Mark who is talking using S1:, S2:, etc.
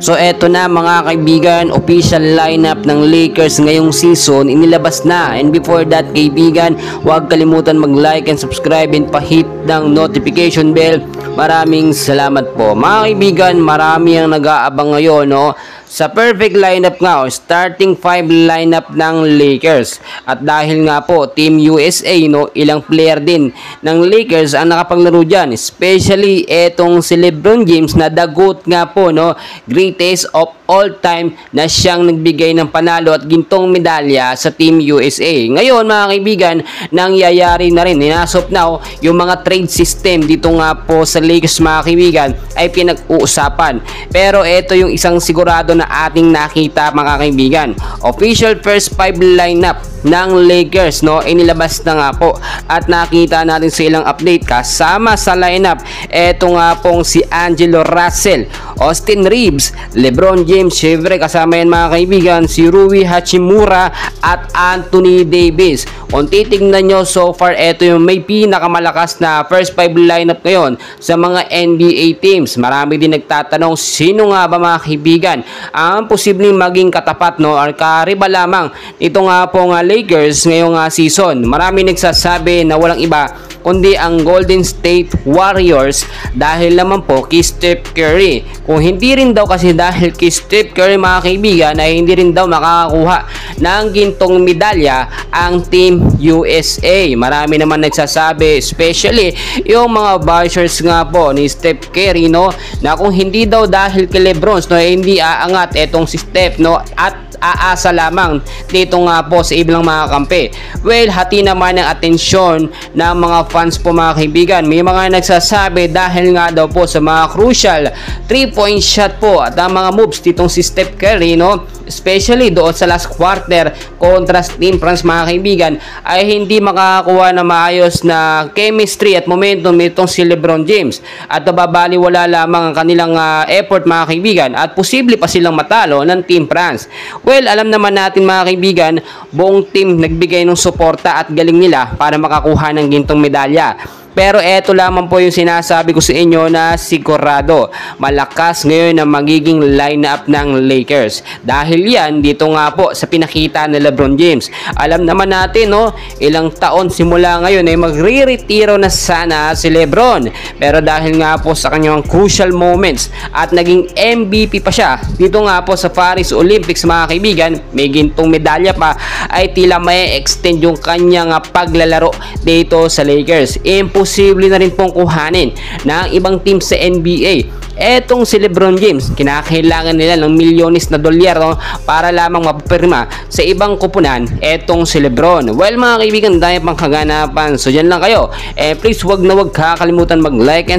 S1: So eto na mga kaibigan, official lineup ng Lakers ngayong season inilabas na. And before that kaibigan, huwag kalimutan mag-like and subscribe and pa-hit ng notification bell. Maraming salamat po. Mga kaibigan, marami ang nag-aabang ngayon sa perfect lineup nga starting 5 lineup ng Lakers. At dahil nga po Team USA ilang player din ng Lakers ang nakapaglaro diyan, especially etong si LeBron James na the GOAT nga po greatest of all time na siyang nagbigay ng panalo at gintong medalya sa Team USA. Ngayon mga kaibigan, nangyayari na rin, inasop na yung mga trade system dito nga po sa Lakers mga kaibigan ay pinag-uusapan. Pero ito yung isang sigurado na ating nakita mga kaibigan. Official first 5 lineup ng Lakers inilabas na nga po at nakita natin sa ilang update. Kasama sa lineup eto nga pong si Angelo Russell, Austin Reeves, LeBron James, syempre kasama yan mga kaibigan si Rui Hachimura at Anthony Davis. Kung titignan nyo so far, eto yung may pinakamalakas na first 5 lineup ngayon sa mga NBA teams. Marami din nagtatanong sino nga ba mga kaibigan ang posibleng maging katapat or kariba lamang ito nga pong Lakers ngayong season. Marami nagsasabi na walang iba kundi ang Golden State Warriors dahil naman po kay Steph Curry. Kung hindi rin daw kasi dahil kay Steph Curry mga kaibigan ay hindi rin daw makakakuha ng gintong medalya ang Team USA. Marami naman nagsasabi, especially yung mga bashers nga po ni Steph Curry na kung hindi daw dahil kay LeBron hindi aangat etong si Steph at aasa lamang dito nga po sa ibang mga kampe. Well, hati naman ang atensyon ng mga fans po mga kaibigan. May mga nagsasabi dahil nga daw po sa mga crucial 3-point shot po at ang mga moves ditong si Steph Curry especially doon sa last quarter kontra Team France mga kaibigan ay hindi makakakuha na maayos na chemistry at momentum itong si LeBron James at nababaliwala lamang ang kanilang effort mga kaibigan at posible pa silang matalo ng Team France. Well, alam naman natin mga kaibigan, buong team nagbigay ng suporta at galing nila para makakuha ng gintong medalya. Pero eto lamang po yung sinasabi ko sa inyo na sigurado malakas ngayon ang magiging lineup ng Lakers. Dahil yan dito nga po sa pinakita ni LeBron James. Alam naman natin ilang taon simula ngayon ay magre-retiro na sana si LeBron. Pero dahil nga po sa kanyang crucial moments at naging MVP pa siya dito nga po sa Paris Olympics mga kaibigan, may gintong medalya pa, ay tila may extend yung kanyang paglalaro dito sa Lakers. Posible na rin pong kuhanin ng ibang team sa NBA. Etong si LeBron James, kinakailangan nila ng milyones na dolyar para lamang mapapirma sa ibang kupunan etong si LeBron. Well mga kaibigan, dahil pang kaganapan. So dyan lang kayo. Please wag na wag kakalimutan mag-like and